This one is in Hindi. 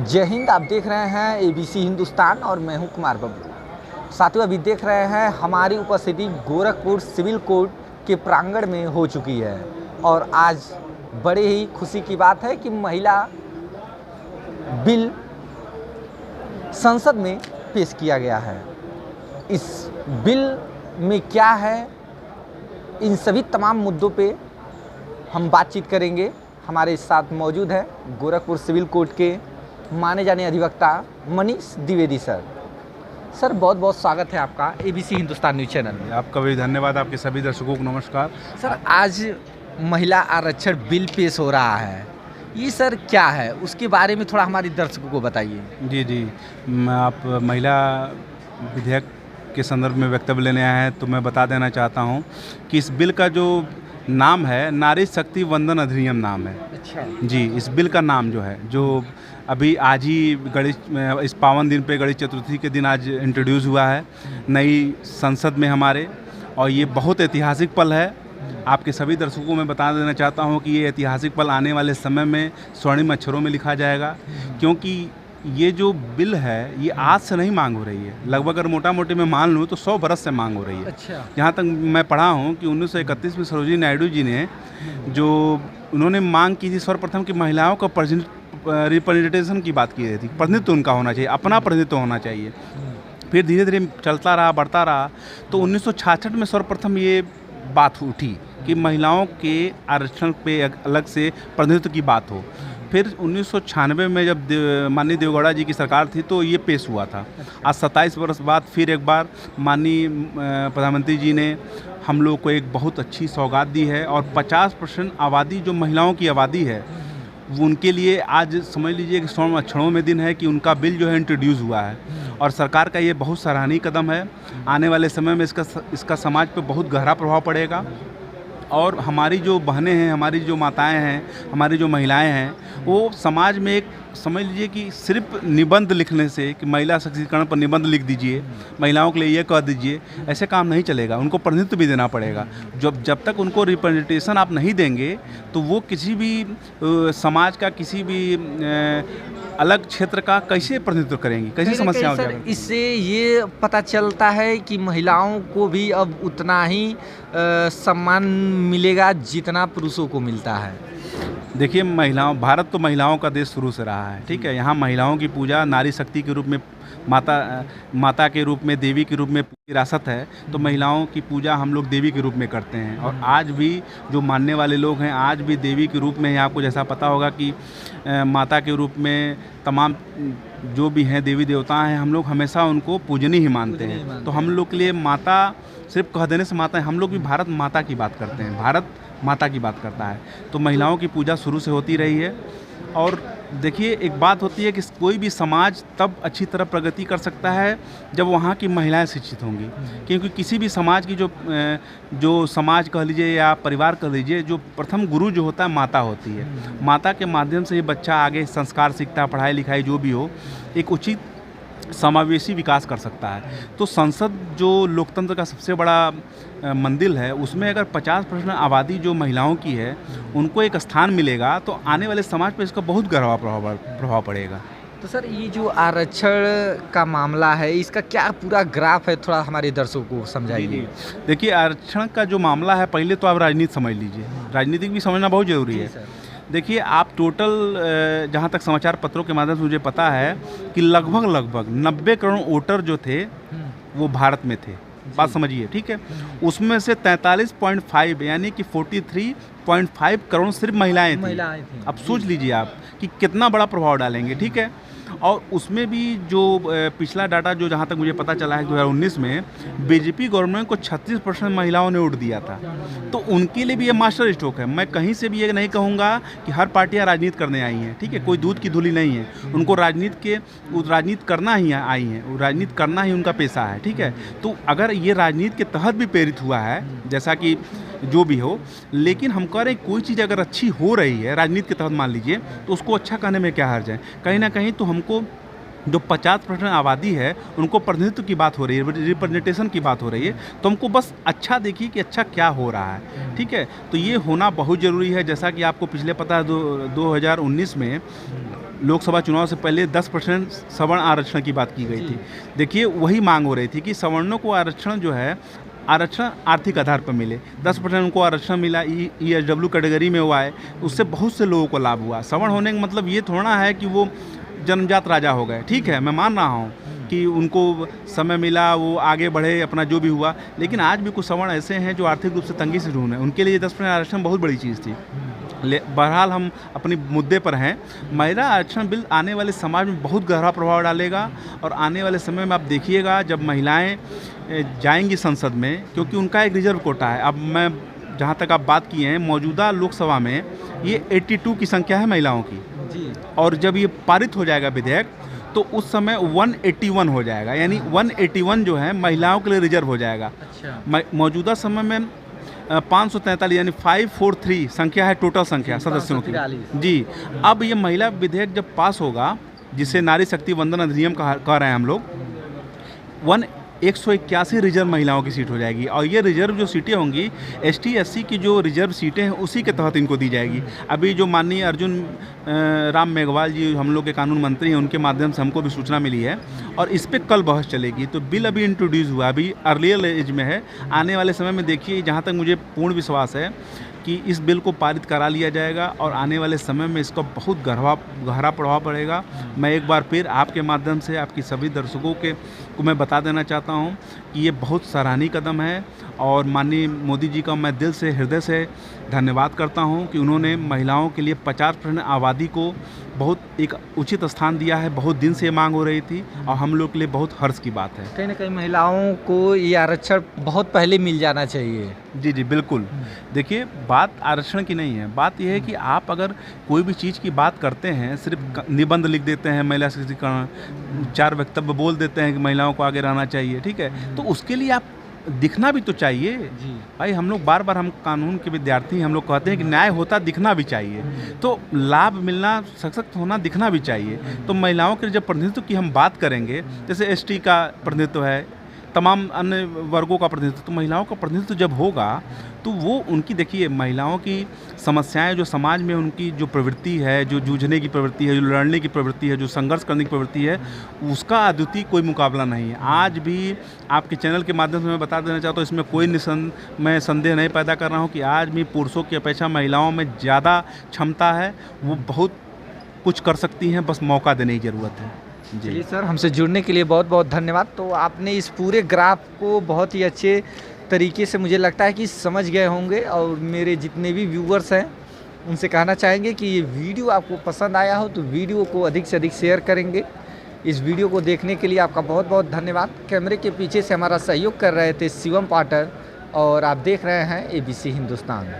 जय हिंद। आप देख रहे हैं एबीसी हिंदुस्तान और मैं हूं कुमार बबलू। साथियों, अभी देख रहे हैं हमारी उपस्थिति गोरखपुर सिविल कोर्ट के प्रांगण में हो चुकी है और आज बड़े ही खुशी की बात है कि महिला बिल संसद में पेश किया गया है। इस बिल में क्या है, इन सभी तमाम मुद्दों पे हम बातचीत करेंगे। हमारे साथ मौजूद है गोरखपुर सिविल कोर्ट के माने जाने अधिवक्ता मनीष द्विवेदी सर। सर, बहुत बहुत स्वागत है आपका एबीसी हिंदुस्तान न्यूज़ चैनल में। आपका भी धन्यवाद। आपके सभी दर्शकों को नमस्कार। सर, आज महिला आरक्षण बिल पेश हो रहा है, ये सर क्या है, उसके बारे में थोड़ा हमारे दर्शकों को बताइए। जी, आप महिला विधेयक के संदर्भ में वक्तव्य लेने आए हैं तो मैं बता देना चाहता हूं कि इस बिल का जो नाम है नारी शक्ति वंदन अधिनियम नाम है। अच्छा जी, इस बिल का नाम जो है, जो अभी आज ही गणेश इस पावन दिन पे गणेश चतुर्थी के दिन आज इंट्रोड्यूस हुआ है नई संसद में हमारे, और ये बहुत ऐतिहासिक पल है। आपके सभी दर्शकों को मैं बता देना चाहता हूँ कि ये ऐतिहासिक पल आने वाले समय में स्वर्णिम अक्षरों में लिखा जाएगा, क्योंकि ये जो बिल है ये आज से नहीं मांग हो रही है। लगभग अगर मोटा मोटी मैं मान लूँ तो 100 बरस से मांग हो रही है। अच्छा। जहाँ तक मैं पढ़ा हूँ कि 1931 में सरोजिनी नायडू जी ने जो उन्होंने मांग की थी सर्वप्रथम कि महिलाओं का रिप्रेजेंटेशन की बात की गई थी, प्रतिनिधित्व उनका होना चाहिए, अपना प्रतिनिधित्व होना चाहिए। फिर धीरे धीरे चलता रहा, बढ़ता रहा, तो 1966 में सर्वप्रथम ये बात उठी कि महिलाओं के आरक्षण पे अलग से प्रतिनिधित्व की बात हो। फिर 1996 में जब माननीय देवगौड़ा जी की सरकार थी तो ये पेश हुआ था। आज 27 वर्ष बाद फिर एक बार माननीय प्रधानमंत्री जी ने हम लोग को एक बहुत अच्छी सौगात दी है, और 50% आबादी जो महिलाओं की आबादी है वो उनके लिए आज समझ लीजिए कि स्वर्ण अक्षरों में दिन है कि उनका बिल जो है इंट्रोड्यूस हुआ है, और सरकार का ये बहुत सराहनीय कदम है। आने वाले समय में इसका समाज पे बहुत गहरा प्रभाव पड़ेगा, और हमारी जो बहनें हैं, हमारी जो माताएं हैं, हमारी जो महिलाएं हैं, वो समाज में एक समझ लीजिए कि सिर्फ निबंध लिखने से कि महिला सशक्तिकरण पर निबंध लिख दीजिए, महिलाओं के लिए ये कह दीजिए, ऐसे काम नहीं चलेगा। उनको प्रतिनिधित्व भी देना पड़ेगा। जब तक उनको रिप्रेजेंटेशन आप नहीं देंगे तो वो किसी भी समाज का, किसी भी अलग क्षेत्र का कैसे प्रतिनिधित्व करेंगी, कैसे समस्याओं सर, इससे ये पता चलता है कि महिलाओं को भी अब उतना ही सम्मान मिलेगा जितना पुरुषों को मिलता है। देखिए, भारत तो महिलाओं का देश शुरू से रहा है, ठीक है। यहाँ महिलाओं की पूजा नारी शक्ति के रूप में, माता के रूप में, देवी के रूप में विरासत है, तो महिलाओं की पूजा हम लोग देवी के रूप में करते हैं। और आज भी जो मानने वाले लोग हैं आज भी देवी के रूप में, आपको जैसा पता होगा कि माता के रूप में तमाम जो भी हैं देवी देवता हैं, हम लोग हमेशा उनको पूजनीय ही मानते हैं। तो हम लोग के लिए माता सिर्फ कह देने से माता है, हम लोग भी भारत माता की बात करते हैं, भारत माता की बात करता है। तो महिलाओं की पूजा शुरू से होती रही है। और देखिए, एक बात होती है कि कोई भी समाज तब अच्छी तरह प्रगति कर सकता है जब वहाँ की महिलाएं शिक्षित होंगी, क्योंकि किसी भी समाज की जो समाज कह लीजिए या परिवार कह लीजिए, जो प्रथम गुरु जो होता है माता होती है। माता के माध्यम से ही बच्चा आगे संस्कार सीखता है, पढ़ाई लिखाई जो भी हो, एक उचित समावेशी विकास कर सकता है। तो संसद जो लोकतंत्र का सबसे बड़ा मंदिर है, उसमें अगर 50% आबादी जो महिलाओं की है उनको एक स्थान मिलेगा तो आने वाले समाज पर इसका बहुत गहरा प्रभाव पड़ेगा। तो सर, ये जो आरक्षण का मामला है, इसका क्या पूरा ग्राफ है, थोड़ा हमारे दर्शकों को समझाइए। देखिए, आरक्षण का जो मामला है, पहले तो आप राजनीति समझ लीजिए, राजनीतिक भी समझना बहुत ज़रूरी है। देखिए, आप टोटल जहाँ तक समाचार पत्रों के माध्यम से मुझे पता है कि लगभग 90 करोड़ वोटर जो थे वो भारत में थे। बात समझिए, ठीक है। उसमें से 43.5 यानी कि 43.5 करोड़ सिर्फ महिलाएं थी। अब सोच लीजिए आप कि कितना बड़ा प्रभाव डालेंगे, ठीक है। और उसमें भी जो पिछला डाटा जो जहाँ तक मुझे पता चला है 2019 में बीजेपी गवर्नमेंट को 36% महिलाओं ने वोट दिया था। तो उनके लिए भी ये मास्टर स्ट्रोक है। मैं कहीं से भी ये नहीं कहूँगा कि हर पार्टियाँ राजनीति करने आई हैं, ठीक है, कोई दूध की धुली नहीं है। उनको राजनीति करना ही आई हैं, वो राजनीति करना ही उनका पेशा है, ठीक है। तो अगर ये राजनीति के तहत भी प्रेरित हुआ है, जैसा कि जो भी हो, लेकिन हम कह रहे हैं कोई चीज़ अगर अच्छी हो रही है राजनीति के तहत मान लीजिए, तो उसको अच्छा कहने में क्या हर्ज है। कहीं ना कहीं तो हमको जो 50% आबादी है उनको प्रतिनिधित्व की बात हो रही है, रिप्रेजेंटेशन की बात हो रही है, तो हमको बस अच्छा देखिए कि अच्छा क्या हो रहा है, ठीक है। तो ये होना बहुत ज़रूरी है। जैसा कि आपको पिछले पता है 2019 में लोकसभा चुनाव से पहले 10% सवर्ण आरक्षण की बात की गई थी। देखिए वही मांग हो रही थी कि सवर्णों को आरक्षण जो है, आरक्षण आर्थिक आधार पर मिले। 10% उनको आरक्षण मिला, ESW कैटेगरी में हुआ है, उससे बहुत से लोगों को लाभ हुआ। सवर्ण होने का मतलब ये थोड़ा है कि वो जन्मजात राजा हो गए। ठीक है, मैं मान रहा हूँ कि उनको समय मिला, वो आगे बढ़े, अपना जो भी हुआ, लेकिन आज भी कुछ सवर्ण ऐसे हैं जो आर्थिक रूप से तंगी से ढूंढ हैं। उनके लिए 10% आरक्षण बहुत बड़ी चीज़ थी। बहरहाल हम अपने मुद्दे पर हैं। महिला आरक्षण बिल आने वाले समाज में बहुत गहरा प्रभाव डालेगा और आने वाले समय में आप देखिएगा जब महिलाएं जाएंगी संसद में, क्योंकि उनका एक रिजर्व कोटा है। अब मैं जहां तक आप बात किए हैं, मौजूदा लोकसभा में ये 82 की संख्या है महिलाओं की जी, और जब ये पारित हो जाएगा विधेयक तो उस समय 181 हो जाएगा, यानी 181 जो है महिलाओं के लिए रिजर्व हो जाएगा। अच्छा। मौजूदा समय में 543 यानी 543 संख्या है टोटल संख्या सदस्यों की जी। अब ये महिला विधेयक जब पास होगा, जिसे नारी शक्ति वंदन अधिनियम कह रहे हैं हम लोग, 181 रिजर्व महिलाओं की सीट हो जाएगी। और ये रिजर्व जो सीटें होंगी ST SC की जो रिजर्व सीटें हैं उसी के तहत इनको दी जाएगी। अभी जो माननीय अर्जुन राम मेघवाल जी हम लोग के कानून मंत्री हैं, उनके माध्यम से हमको भी सूचना मिली है और इस पर कल बहस चलेगी। तो बिल अभी इंट्रोड्यूस हुआ, अभी अर्लियर एज में है। आने वाले समय में देखिए, जहाँ तक मुझे पूर्ण विश्वास है कि इस बिल को पारित करा लिया जाएगा और आने वाले समय में इसका बहुत गहरा प्रभाव पड़ेगा। मैं एक बार फिर आपके माध्यम से आपकी सभी दर्शकों को मैं बता देना चाहता हूं कि ये बहुत सराहनीय कदम है और माननीय मोदी जी का मैं दिल से, हृदय से धन्यवाद करता हूं कि उन्होंने महिलाओं के लिए 50% आबादी को बहुत एक उचित स्थान दिया है। बहुत दिन से ये मांग हो रही थी और हम लोग के लिए बहुत हर्ष की बात है। कहीं ना कहीं महिलाओं को ये आरक्षण बहुत पहले मिल जाना चाहिए। जी जी बिल्कुल। देखिए, बात आरक्षण की नहीं है, बात यह है कि आप अगर कोई भी चीज़ की बात करते हैं, सिर्फ निबंध लिख देते हैं महिला सशक्तिकरण, 4 वक्तव्य बोल देते हैं कि महिलाओं को आगे रहना चाहिए, ठीक है, तो उसके लिए आप दिखना भी तो चाहिए जी। भाई हम लोग बार बार, हम कानून के विद्यार्थी, हम लोग कहते हैं कि न्याय होता दिखना भी चाहिए, तो लाभ मिलना, सशक्त होना दिखना भी चाहिए। तो महिलाओं के जब प्रतिनिधित्व की हम बात करेंगे, जैसे ST का प्रतिनिधित्व है, तमाम अन्य वर्गों का प्रतिनिधित्व, तो महिलाओं का प्रतिनिधित्व जब होगा तो वो उनकी, देखिए महिलाओं की समस्याएं, जो समाज में उनकी जो प्रवृत्ति है, जो जूझने की प्रवृत्ति है, जो लड़ने की प्रवृत्ति है, जो संघर्ष करने की प्रवृत्ति है, उसका अद्वितीय कोई मुकाबला नहीं है। आज भी आपके चैनल के माध्यम से मैं बता देना चाहता हूँ, इसमें कोई मैं संदेह नहीं पैदा कर रहा हूँ कि आज भी पुरुषों की अपेक्षा महिलाओं में ज़्यादा क्षमता है, वो बहुत कुछ कर सकती हैं, बस मौका देने की ज़रूरत है। जी सर, हमसे जुड़ने के लिए बहुत बहुत धन्यवाद। तो आपने इस पूरे ग्राफ को बहुत ही अच्छे तरीके से, मुझे लगता है कि समझ गए होंगे, और मेरे जितने भी व्यूवर्स हैं उनसे कहना चाहेंगे कि ये वीडियो आपको पसंद आया हो तो वीडियो को अधिक से अधिक शेयर करेंगे। इस वीडियो को देखने के लिए आपका बहुत बहुत धन्यवाद। कैमरे के पीछे से हमारा सहयोग कर रहे थे शिवम पाटर, और आप देख रहे हैं ABC हिंदुस्तान।